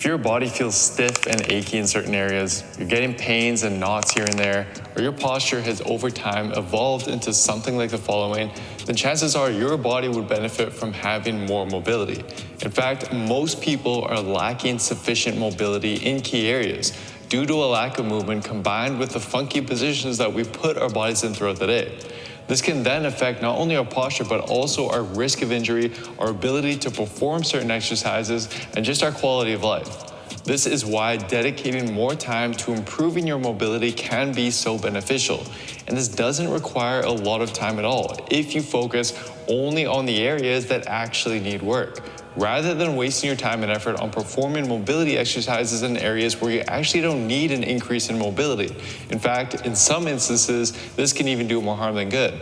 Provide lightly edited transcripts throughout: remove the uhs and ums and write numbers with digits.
If your body feels stiff and achy in certain areas, you're getting pains and knots here and there, or your posture has over time evolved into something like the following, then chances are your body would benefit from having more mobility. In fact, most people are lacking sufficient mobility in key areas due to a lack of movement combined with the funky positions that we put our bodies in throughout the day. This can then affect not only our posture, but also our risk of injury, our ability to perform certain exercises, and just our quality of life. This is why dedicating more time to improving your mobility can be so beneficial. And this doesn't require a lot of time at all if you focus only on the areas that actually need work, rather than wasting your time and effort on performing mobility exercises in areas where you actually don't need an increase in mobility. In fact, in some instances, this can even do more harm than good.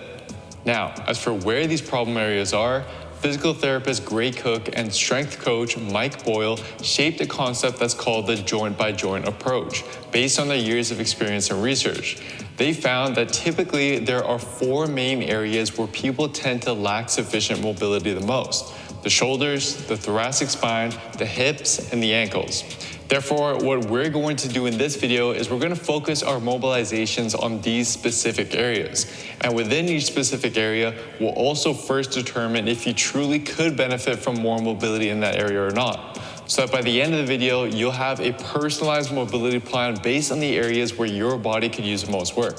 Now, as for where these problem areas are, physical therapist Gray Cook and strength coach Mike Boyle shaped a concept that's called the joint-by-joint approach, based on their years of experience and research. They found that typically there are 4 main areas where people tend to lack sufficient mobility the most: the shoulders, the thoracic spine, the hips, and the ankles. Therefore, what we're going to do in this video is we're going to focus our mobilizations on these specific areas. And within each specific area, we'll also first determine if you truly could benefit from more mobility in that area or not. So that by the end of the video, you'll have a personalized mobility plan based on the areas where your body could use the most work.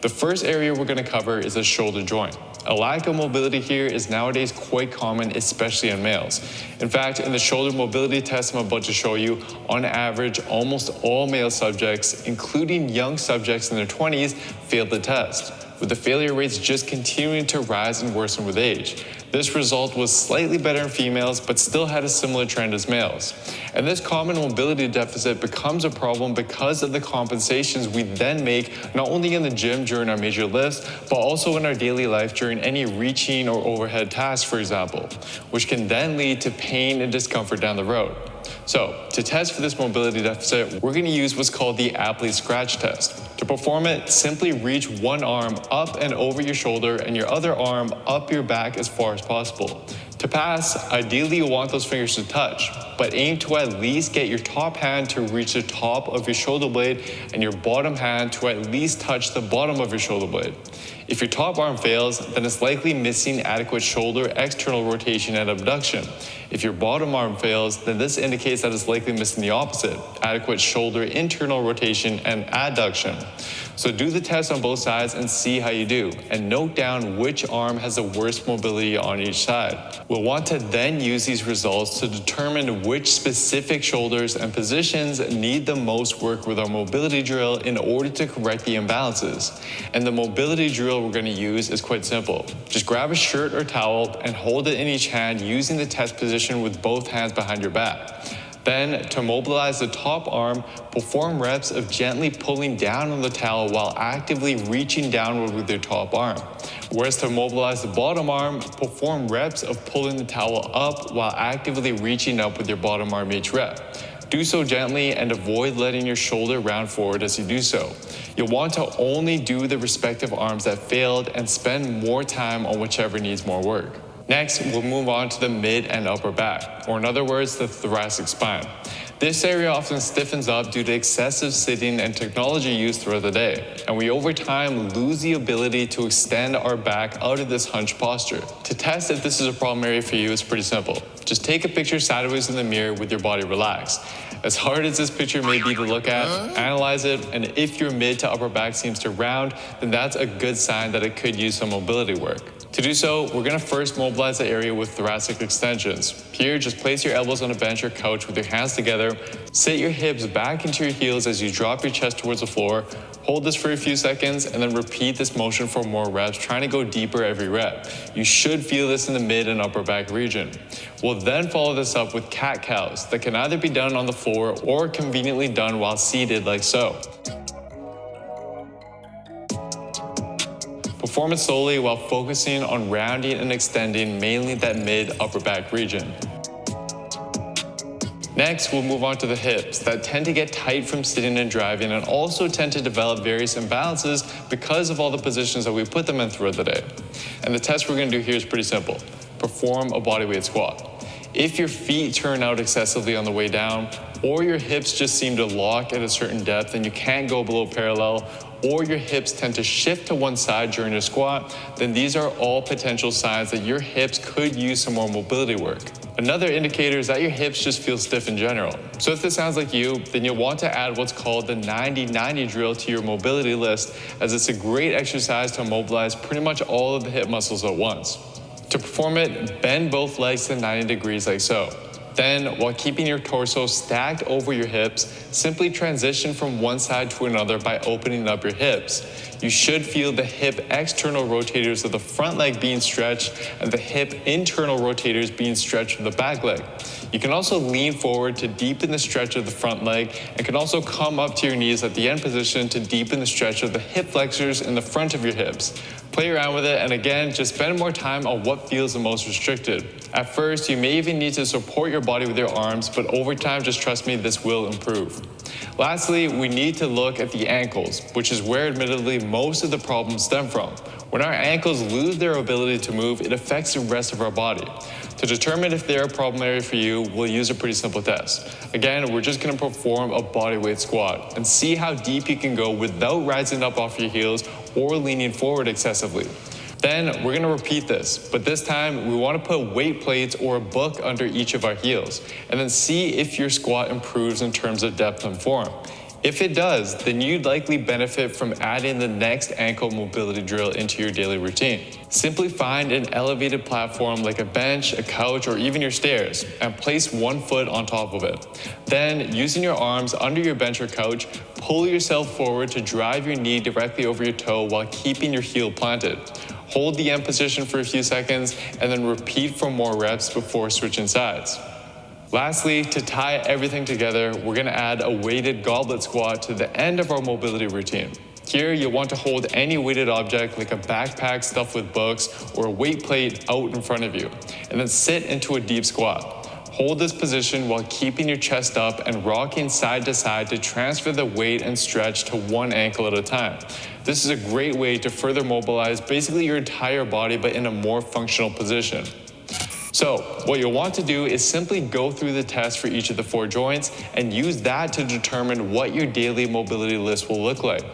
The first area we're going to cover is the shoulder joint. A lack of mobility here is nowadays quite common, especially in males. In fact, in the shoulder mobility test I'm about to show you, on average, almost all male subjects, including young subjects in their 20s, failed the test, with the failure rates just continuing to rise and worsen with age. This result was slightly better in females, but still had a similar trend as males. And this common mobility deficit becomes a problem because of the compensations we then make, not only in the gym during our major lifts, but also in our daily life during any reaching or overhead tasks, for example, which can then lead to pain and discomfort down the road. So, to test for this mobility deficit, we're going to use what's called the Apley Scratch Test. To perform it, simply reach one arm up and over your shoulder and your other arm up your back as far as possible. To pass, ideally you want those fingers to touch, but aim to at least get your top hand to reach the top of your shoulder blade and your bottom hand to at least touch the bottom of your shoulder blade. If your top arm fails, then it's likely missing adequate shoulder external rotation and abduction. If your bottom arm fails, then this indicates that it's likely missing the opposite, adequate shoulder internal rotation and adduction. So do the test on both sides and see how you do, and note down which arm has the worst mobility on each side. We'll want to then use these results to determine which specific shoulders and positions need the most work with our mobility drill in order to correct the imbalances. And the mobility drill we're going to use is quite simple. Just grab a shirt or towel and hold it in each hand using the test position with both hands behind your back. Then, to mobilize the top arm, perform reps of gently pulling down on the towel while actively reaching downward with your top arm. Whereas to mobilize the bottom arm, perform reps of pulling the towel up while actively reaching up with your bottom arm each rep. Do so gently and avoid letting your shoulder round forward as you do so. You'll want to only do the respective arms that failed and spend more time on whichever needs more work. Next, we'll move on to the mid and upper back, or in other words, the thoracic spine. This area often stiffens up due to excessive sitting and technology use throughout the day, and we over time lose the ability to extend our back out of this hunched posture. To test if this is a problem area for you, it's pretty simple. Just take a picture sideways in the mirror with your body relaxed. As hard as this picture may be to look at, analyze it, and if your mid to upper back seems to round, then that's a good sign that it could use some mobility work. To do so, we're going to first mobilize the area with thoracic extensions. Here, just place your elbows on a bench or couch with your hands together, sit your hips back into your heels as you drop your chest towards the floor, hold this for a few seconds, and then repeat this motion for more reps, trying to go deeper every rep. You should feel this in the mid and upper back region. We'll then follow this up with cat-cows that can either be done on the floor or conveniently done while seated like so. Perform it slowly while focusing on rounding and extending mainly that mid-upper back region. Next, we'll move on to the hips that tend to get tight from sitting and driving and also tend to develop various imbalances because of all the positions that we put them in throughout the day. And the test we're going to do here is pretty simple. Perform a bodyweight squat. If your feet turn out excessively on the way down, or your hips just seem to lock at a certain depth and you can't go below parallel, or your hips tend to shift to one side during your squat, then these are all potential signs that your hips could use some more mobility work. Another indicator is that your hips just feel stiff in general. So if this sounds like you, then you'll want to add what's called the 90-90 drill to your mobility list, as it's a great exercise to mobilize pretty much all of the hip muscles at once. To perform it, bend both legs to 90 degrees like so. Then, while keeping your torso stacked over your hips, simply transition from one side to another by opening up your hips. You should feel the hip external rotators of the front leg being stretched and the hip internal rotators being stretched from the back leg. You can also lean forward to deepen the stretch of the front leg, and can also come up to your knees at the end position to deepen the stretch of the hip flexors in the front of your hips. Play around with it, and again, just spend more time on what feels the most restricted. At first, you may even need to support your body with your arms, but over time, just trust me, this will improve. Lastly, we need to look at the ankles, which is where admittedly most of the problems stem from. When our ankles lose their ability to move, it affects the rest of our body. To determine if they're a problem area for you, we'll use a pretty simple test. Again, we're just gonna perform a bodyweight squat and see how deep you can go without rising up off your heels or leaning forward excessively. Then we're gonna repeat this, but this time we wanna put weight plates or a book under each of our heels, and then see if your squat improves in terms of depth and form. If it does, then you'd likely benefit from adding the next ankle mobility drill into your daily routine. Simply find an elevated platform like a bench, a couch, or even your stairs, and place one foot on top of it. Then, using your arms under your bench or couch, pull yourself forward to drive your knee directly over your toe while keeping your heel planted. Hold the end position for a few seconds, and then repeat for more reps before switching sides. Lastly, to tie everything together, we're gonna add a weighted goblet squat to the end of our mobility routine. Here, you'll want to hold any weighted object like a backpack stuffed with books or a weight plate out in front of you, and then sit into a deep squat. Hold this position while keeping your chest up and rocking side to side to transfer the weight and stretch to one ankle at a time. This is a great way to further mobilize basically your entire body, but in a more functional position. So what you'll want to do is simply go through the test for each of the 4 joints and use that to determine what your daily mobility list will look like.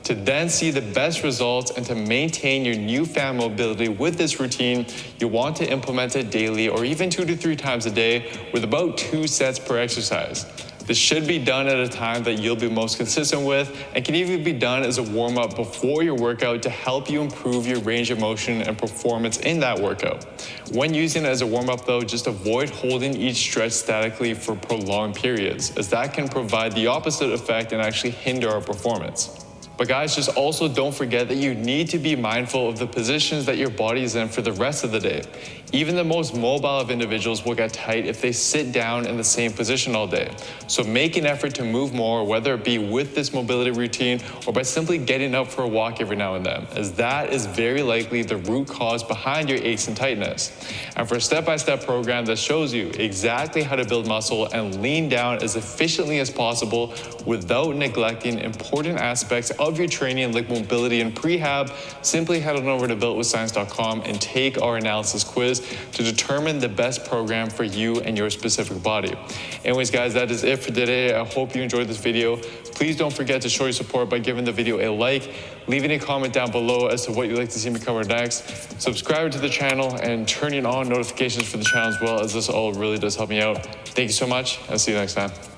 To then see the best results and to maintain your newfound mobility with this routine, you'll want to implement it daily or even 2 to 3 times a day with about 2 sets per exercise. This should be done at a time that you'll be most consistent with, and can even be done as a warm-up before your workout to help you improve your range of motion and performance in that workout. When using it as a warm-up though, just avoid holding each stretch statically for prolonged periods, as that can provide the opposite effect and actually hinder our performance. But guys, just also don't forget that you need to be mindful of the positions that your body is in for the rest of the day. Even the most mobile of individuals will get tight if they sit down in the same position all day. So make an effort to move more, whether it be with this mobility routine or by simply getting up for a walk every now and then, as that is very likely the root cause behind your aches and tightness. And for a step-by-step program that shows you exactly how to build muscle and lean down as efficiently as possible without neglecting important aspects of your training like mobility and prehab, simply head on over to builtwithscience.com and take our analysis quiz to determine the best program for you and your specific body. Anyways guys, that is it for today. I hope you enjoyed this video. Please don't forget to show your support by giving the video a like, leaving a comment down below as to what you'd like to see me cover next, subscribe to the channel, and turning on notifications for the channel as well, as this all really does help me out. Thank you so much, and see you next time.